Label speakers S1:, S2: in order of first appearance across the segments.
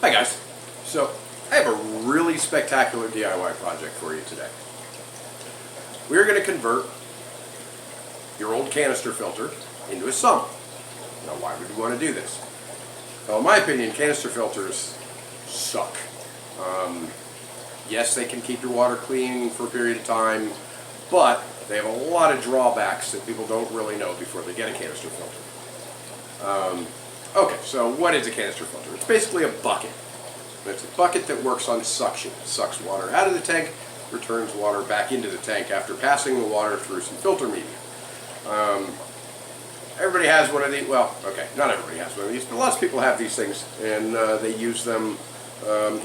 S1: Hi guys. So I have a really spectacular DIY project for you today. We're going to convert your old canister filter into a sump. Now why would we want to do this? Well, in my opinion, canister filters suck. Yes, they can keep your water clean for a period of time, but they have a lot of drawbacks that people don't really know before they get a canister filter. Okay, so what is a canister filter? It's basically a bucket. It's a bucket that works on suction. It sucks water out of the tank, returns water back into the tank after passing the water through some filter media. Everybody has one of these. Well, okay, not everybody has one of these, but lots of people have these things, and they use them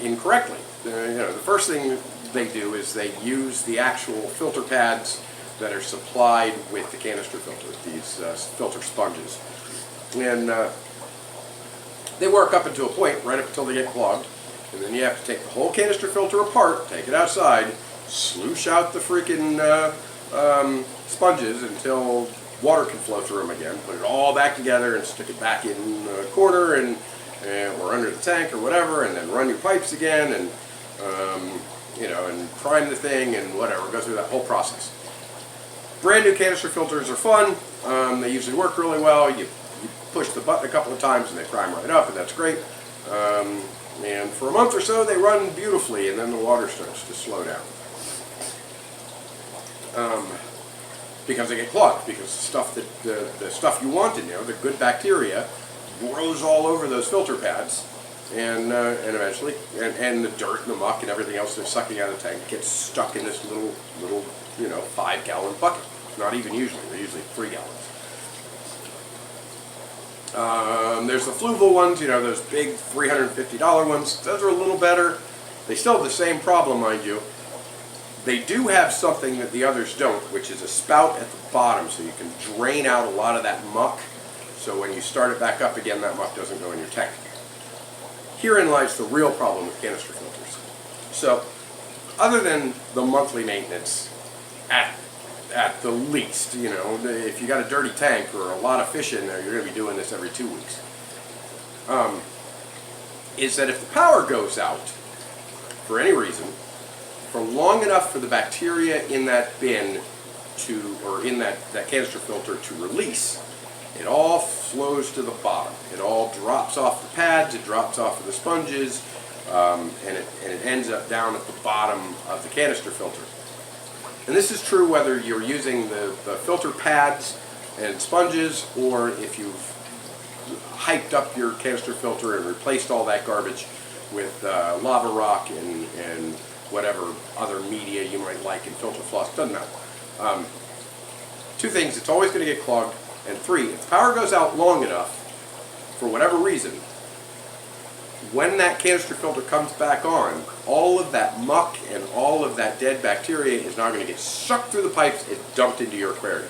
S1: incorrectly. The first thing they do is they use the actual filter pads that are supplied with the canister filter, these filter sponges. And they work up until a point, right up until they get clogged, and then you have to take the whole canister filter apart, take it outside, sloosh out the freaking sponges until water can flow through them again, put it all back together and stick it back in the corner and or under the tank or whatever, and then run your pipes again and and prime the thing and whatever, go through that whole process. Brand new canister filters are fun. They usually work really well. You push the button a couple of times and they prime right up, and that's great. And for a month or so they run beautifully, and then the water starts to slow down. Because they get clogged, because the stuff you want in there, the good bacteria, grows all over those filter pads, and eventually, and the dirt and the muck and everything else they're sucking out of the tank gets stuck in this little 5-gallon bucket. Not even usually, they're usually 3 gallons. There's the fluval ones, those big $350 ones. Those are a little better. They still have the same problem, mind you. They do have something that the others don't, which is a spout at the bottom, so you can drain out a lot of that muck, so when you start it back up again, that muck doesn't go in your tank. Herein lies the real problem with canister filters. So, other than the monthly maintenance, at the least, if you got a dirty tank or a lot of fish in there, you're going to be doing this every 2 weeks. Is that if the power goes out, for any reason, for long enough for the bacteria in that bin or in that canister filter to release, it all flows to the bottom. It all drops off the pads, it drops off of the sponges, and it ends up down at the bottom of the canister filter. And this is true whether you're using the filter pads and sponges, or if you've hyped up your canister filter and replaced all that garbage with lava rock and whatever other media you might like in filter floss. Doesn't matter. 2 things: it's always going to get clogged, and 3, if the power goes out long enough, for whatever reason, when that canister filter comes back on, all of that muck and all of that dead bacteria is now going to get sucked through the pipes and dumped into your aquarium,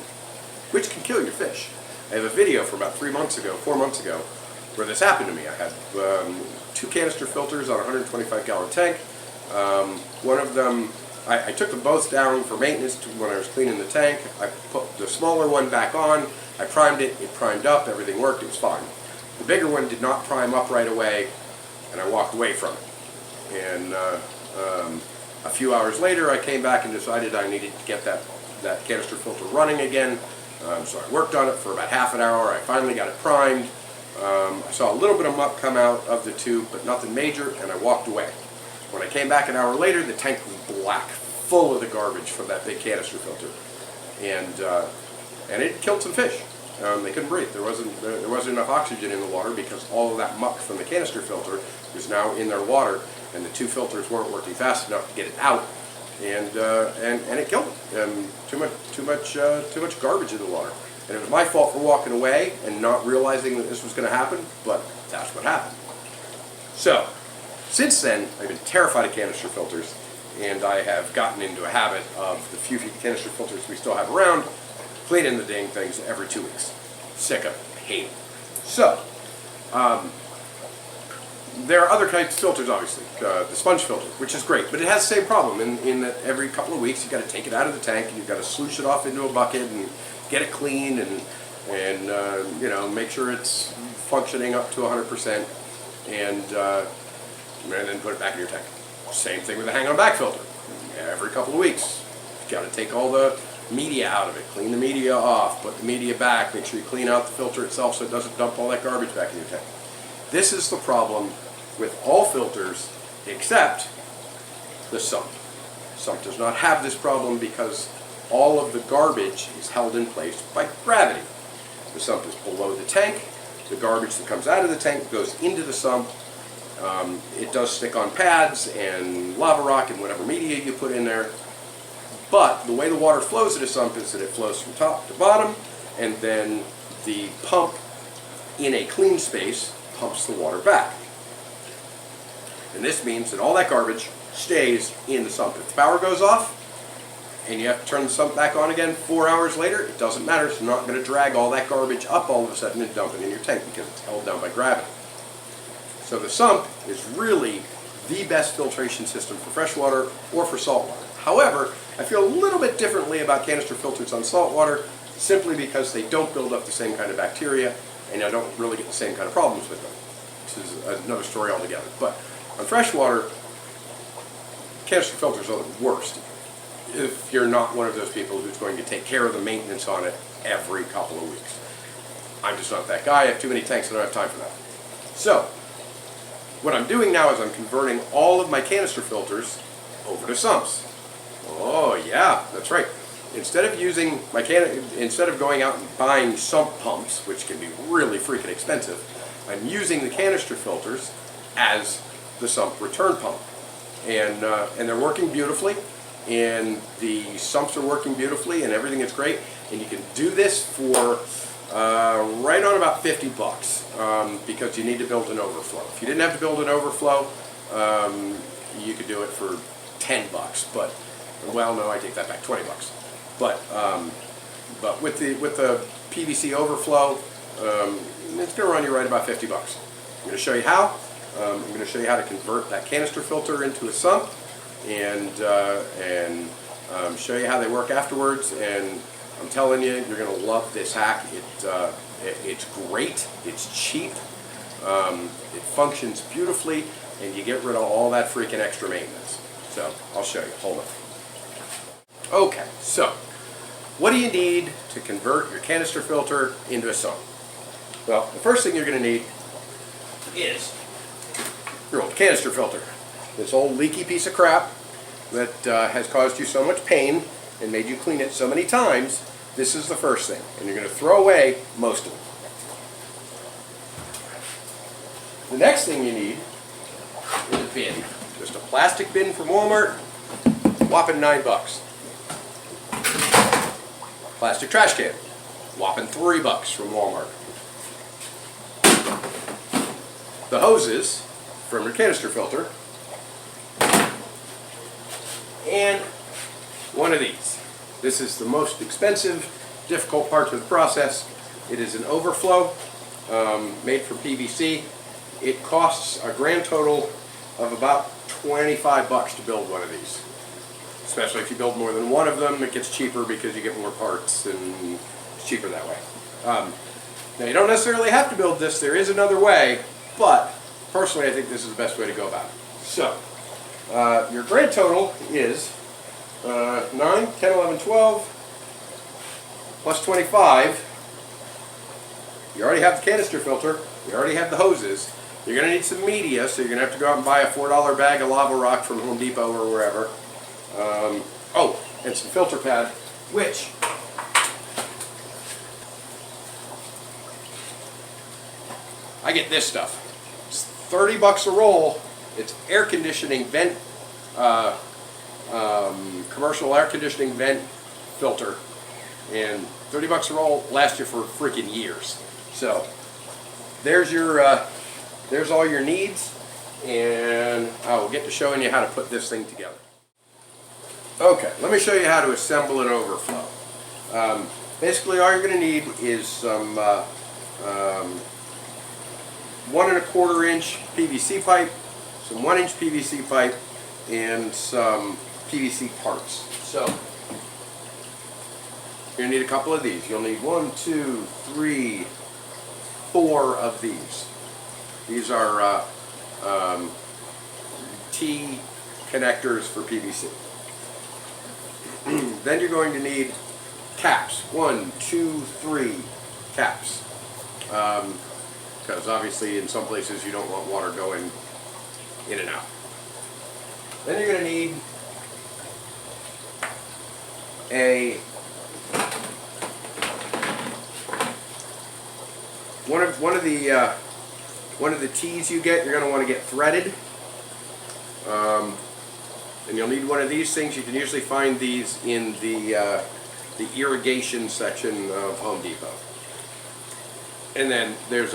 S1: which can kill your fish. I have a video from about 4 months ago, where this happened to me. I had 2 canister filters on a 125-gallon tank. One of them, I took them both down for maintenance when I was cleaning the tank. I put the smaller one back on, I primed it, it primed up, everything worked, it was fine. The bigger one did not prime up right away, and I walked away from it. And a few hours later I came back and decided I needed to get that canister filter running again. So I worked on it for about half an hour. I finally got it primed. I saw a little bit of muck come out of the tube, but nothing major, and I walked away. When I came back an hour later, the tank was black, full of the garbage from that big canister filter. And it killed some fish. They couldn't breathe. There wasn't enough oxygen in the water because all of that muck from the canister filter was now in their water, and the 2 filters weren't working fast enough to get it out, and it killed them. Too much garbage in the water. And it was my fault for walking away and not realizing that this was going to happen, but that's what happened. So, since then, I've been terrified of canister filters, and I have gotten into a habit of the few canister filters we still have around, cleaning the dang things every 2 weeks. Sick of pain. So, there are other types of filters, obviously. The sponge filter, which is great, but it has the same problem in that every couple of weeks you've got to take it out of the tank and you've got to sloosh it off into a bucket and get it cleaned and make sure it's functioning up to 100%. And and then put it back in your tank. Same thing with the hang on back filter. Every couple of weeks, you've got to take all the media out of it, clean the media off, put the media back, make sure you clean out the filter itself so it doesn't dump all that garbage back in your tank. This is the problem with all filters except the sump. Sump does not have this problem because all of the garbage is held in place by gravity. The sump is below the tank. The garbage that comes out of the tank goes into the sump. It does stick on pads and lava rock and whatever media you put in there. But the way the water flows at a sump is that it flows from top to bottom, and then the pump in a clean space pumps the water back. And this means that all that garbage stays in the sump. If the power goes off and you have to turn the sump back on again 4 hours later, it doesn't matter. It's not going to drag all that garbage up all of a sudden and dump it in your tank because it's held down by gravity. So the sump is really the best filtration system for freshwater or for saltwater. However, I feel a little bit differently about canister filters on saltwater simply because they don't build up the same kind of bacteria and I don't really get the same kind of problems with them. This is another story altogether. But on freshwater, canister filters are the worst if you're not one of those people who's going to take care of the maintenance on it every couple of weeks. I'm just not that guy. I have too many tanks and I don't have time for that. So, what I'm doing now is I'm converting all of my canister filters over to sumps. Oh yeah, that's right. Instead of going out and buying sump pumps, which can be really freaking expensive, I'm using the canister filters as the sump return pump. And they're working beautifully, and the sumps are working beautifully, and everything is great. And you can do this for right on about 50 bucks because you need to build an overflow. If you didn't have to build an overflow, you could do it for 10 bucks. But well, no, I take that back, 20 bucks. But with the PVC overflow, it's going to run you right about 50 bucks. I'm going to show you how. I'm going to show you how to convert that canister filter into a sump, and show you how they work afterwards. And I'm telling you, you're going to love this hack. It's great. It's cheap. It functions beautifully, and you get rid of all that freaking extra maintenance. So I'll show you. Hold on. Okay, so what do you need to convert your canister filter into a sump? Well, the first thing you're going to need is your old canister filter. This old leaky piece of crap that has caused you so much pain and made you clean it so many times. This is the first thing, and you're going to throw away most of it. The next thing you need is a bin. Just a plastic bin from Walmart, whopping $9. Plastic trash can, whopping $3 from Walmart. The hoses from your canister filter, and one of these. This is the most expensive, difficult part of the process. It is an overflow made from PVC. It costs a grand total of about 25 bucks to build one of these. Especially if you build more than one of them, it gets cheaper because you get more parts, and it's cheaper that way. Now, you don't necessarily have to build this. There is another way, but personally I think this is the best way to go about it. So, your grand total is 9, 10, 11, 12, plus 25. You already have the canister filter. You already have the hoses. You're going to need some media, so you're going to have to go out and buy a $4 bag of lava rock from Home Depot or wherever. Oh, and some filter pad, which I get this stuff. It's 30 bucks a roll. It's air conditioning vent, commercial air conditioning vent filter, and 30 bucks a roll lasts you for freaking years. So there's all your needs, and I will get to showing you how to put this thing together. Okay, let me show you how to assemble an overflow. Basically, all you're going to need is some 1 1/4 inch PVC pipe, some 1 inch PVC pipe, and some PVC parts. So you're going to need a couple of these. You'll need 1, 2, 3, 4 of these. These are T connectors for PVC. Then you're going to need caps. 1, 2, 3 caps. Because obviously in some places you don't want water going in and out. Then you're going to need one of the tees you get. You're going to want to get threaded, and you'll need one of these things. You can usually find these in the irrigation section of Home Depot. And then there's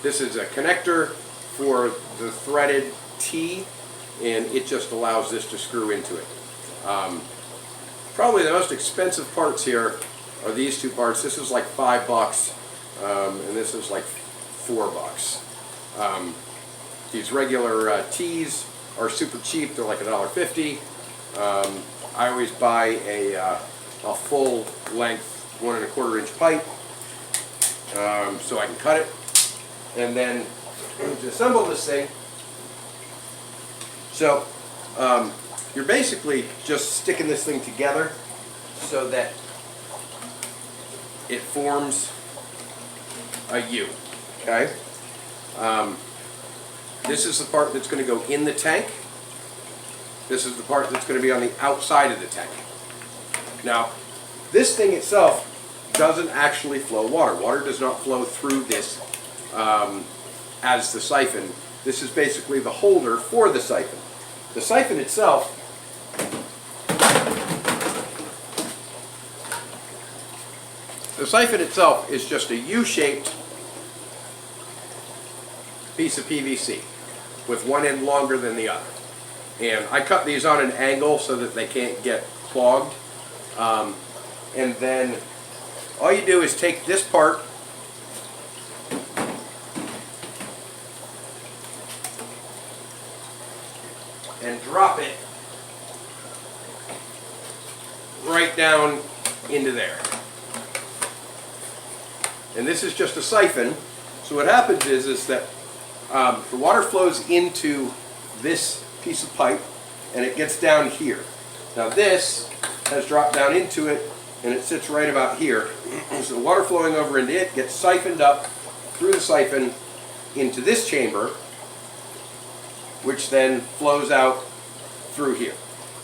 S1: this is a connector for the threaded tee, and it just allows this to screw into it. Probably the most expensive parts here are these two parts. This is like $5, and this is like $4. These regular tees are super cheap. They're like $1.50. I always buy a full length 1 1/4 inch pipe, so I can cut it. And then to assemble this thing, so you're basically just sticking this thing together so that it forms a U. Okay? This is the part that's going to go in the tank. This is the part that's going to be on the outside of the tank. Now, this thing itself doesn't actually flow water. Water does not flow through this as the siphon. This is basically the holder for the siphon. The siphon itself is just a U-shaped piece of PVC with one end longer than the other. And I cut these on an angle so that they can't get clogged. And then all you do is take this part and drop it right down into there. And this is just a siphon. So what happens is that the water flows into this piece of pipe and it gets down here. Now this has dropped down into it and it sits right about here. So the water flowing over into it gets siphoned up through the siphon into this chamber, which then flows out through here.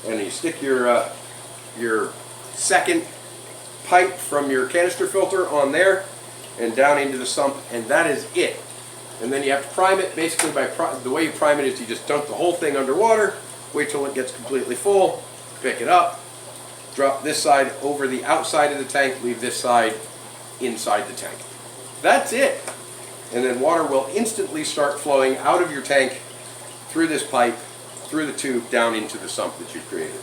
S1: And you stick your second pipe from your canister filter on there and down into the sump, and that is it. And then you have to prime it. Basically, the way you prime it is you just dunk the whole thing underwater, wait till it gets completely full, pick it up, drop this side over the outside of the tank, leave this side inside the tank. That's it. And then water will instantly start flowing out of your tank, through this pipe, through the tube, down into the sump that you've created.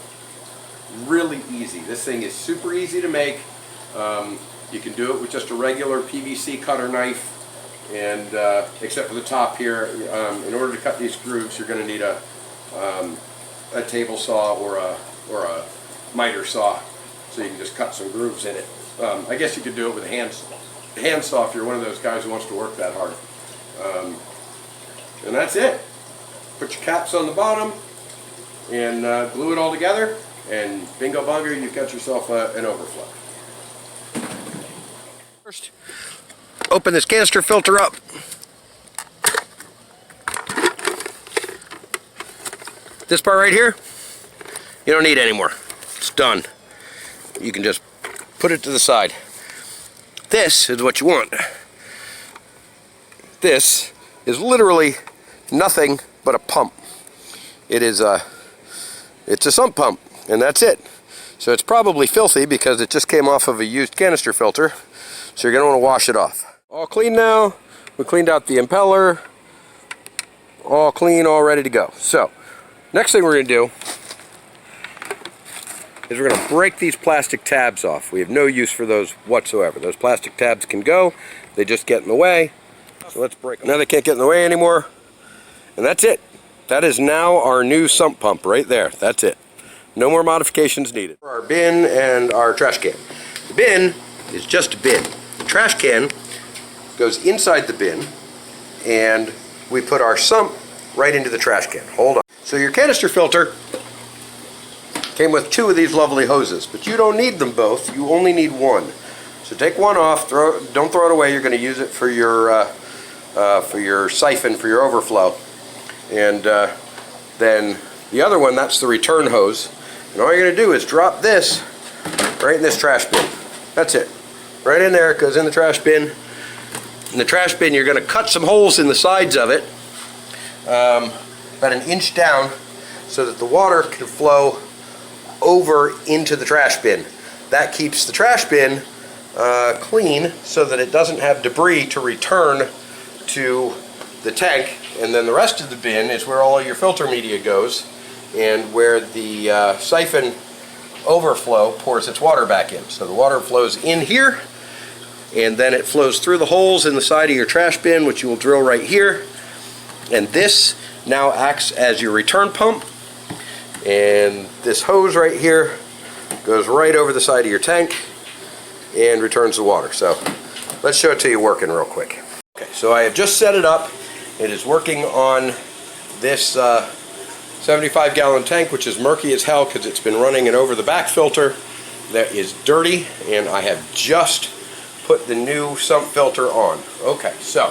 S1: Really easy. This thing is super easy to make. You can do it with just a regular PVC cutter knife, and except for the top here. In order to cut these grooves, you're going to need a table saw or a miter saw, so you can just cut some grooves in it. I guess you could do it with a hand saw if you're one of those guys who wants to work that hard. And that's it. Put your caps on the bottom and glue it all together, and bingo bongo, you've got yourself an overflow. First, open this canister filter up. This part right here, you don't need anymore. It's done. You can just put it to the side. This is what you want. This is literally nothing but a pump. It's a sump pump, and that's it. So it's probably filthy because it just came off of a used canister filter, so you're going to want to wash it off. All clean now. We cleaned out the impeller. All clean, all ready to go. So next thing we're going to do is we're going to break these plastic tabs off. We have no use for those whatsoever. Those plastic tabs can go. They just get in the way. So let's break them. Now they can't get in the way anymore. And that's it. That is now our new sump pump right there. That's it. No more modifications needed. For our bin and our trash can. The bin is just a bin. The trash can goes inside the bin, and we put our sump right into the trash can. Hold on. So your canister filter came with 2 of these lovely hoses, but you don't need them both. You only need one. So take one off. Don't throw it away. You're going to use it for your siphon, for your overflow. And then the other one, that's the return hose. And all you're going to do is drop this right in this trash bin. That's it. Right in there. It goes in the trash bin. In the trash bin, you're going to cut some holes in the sides of it, about 1 inch down, so that the water can flow over into the trash bin. That keeps the trash bin clean, so that it doesn't have debris to return to the tank. And then the rest of the bin is where all your filter media goes, and where the siphon overflow pours its water back in. So the water flows in here, and then it flows through the holes in the side of your trash bin, which you will drill right here. And this now acts as your return pump. And this hose right here goes right over the side of your tank and returns the water. So let's show it to you working real quick. Okay, so I have just set it up. It is working on this 75-gallon tank, which is murky as hell because it's been running an over-the-back filter that is dirty, and I have just put the new sump filter on. Okay, so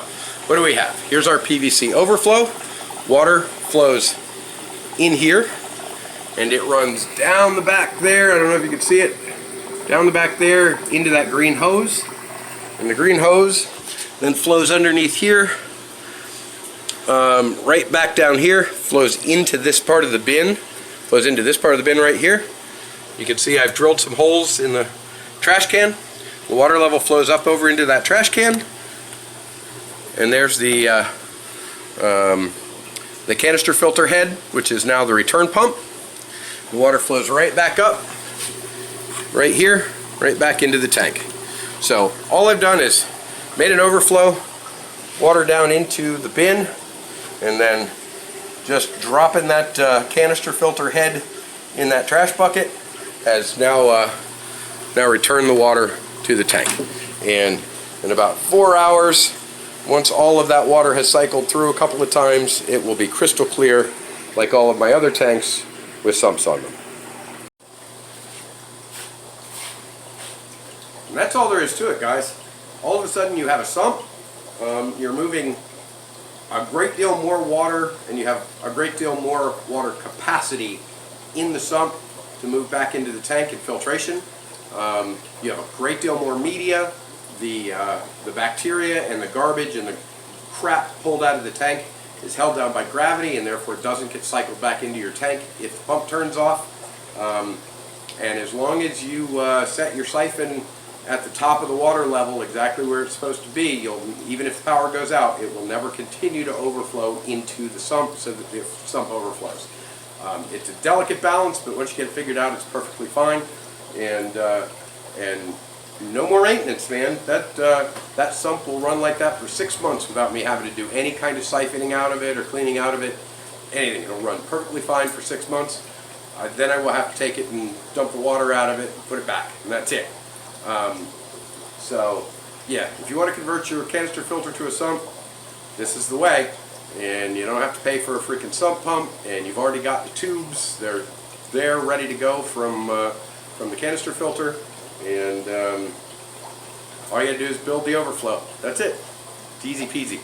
S1: what do we have? Here's our PVC overflow. Water flows in here, and it runs down the back there. I don't know if you can see it. Down the back there into that green hose. And the green hose then flows underneath here, right back down here, flows into this part of the bin. Flows into this part of the bin right here. You can see I've drilled some holes in the trash can. The water level flows up over into that trash can, and there's the canister filter head, which is now the return pump. The water flows right back up, right here, right back into the tank. So all I've done is made an overflow, water down into the bin, and then just dropping that canister filter head in that trash bucket has now returned the water to the tank. And in about 4 hours, once all of that water has cycled through a couple of times, it will be crystal clear, like all of my other tanks with sumps on them. And that's all there is to it, guys. All of a sudden you have a sump, you're moving a great deal more water, and you have a great deal more water capacity in the sump to move back into the tank and filtration. You have a great deal more media. The bacteria and the garbage and the crap pulled out of the tank is held down by gravity, and therefore it doesn't get cycled back into your tank if the pump turns off. And as long as you set your siphon at the top of the water level, exactly where it's supposed to be, even if the power goes out, it will never continue to overflow into the sump, so that the sump overflows. It's a delicate balance, but once you get it figured out, it's perfectly fine. And no more maintenance, man. That sump will run like that for 6 months without me having to do any kind of siphoning out of it or cleaning out of it. Anything. It'll run perfectly fine for 6 months. Then I will have to take it and dump the water out of it and put it back, and that's it. So yeah, if you want to convert your canister filter to a sump, this is the way. And you don't have to pay for a freaking sump pump, and you've already got the tubes. They're ready to go from the canister filter, and all you gotta do is build the overflow. That's it. It's easy peasy.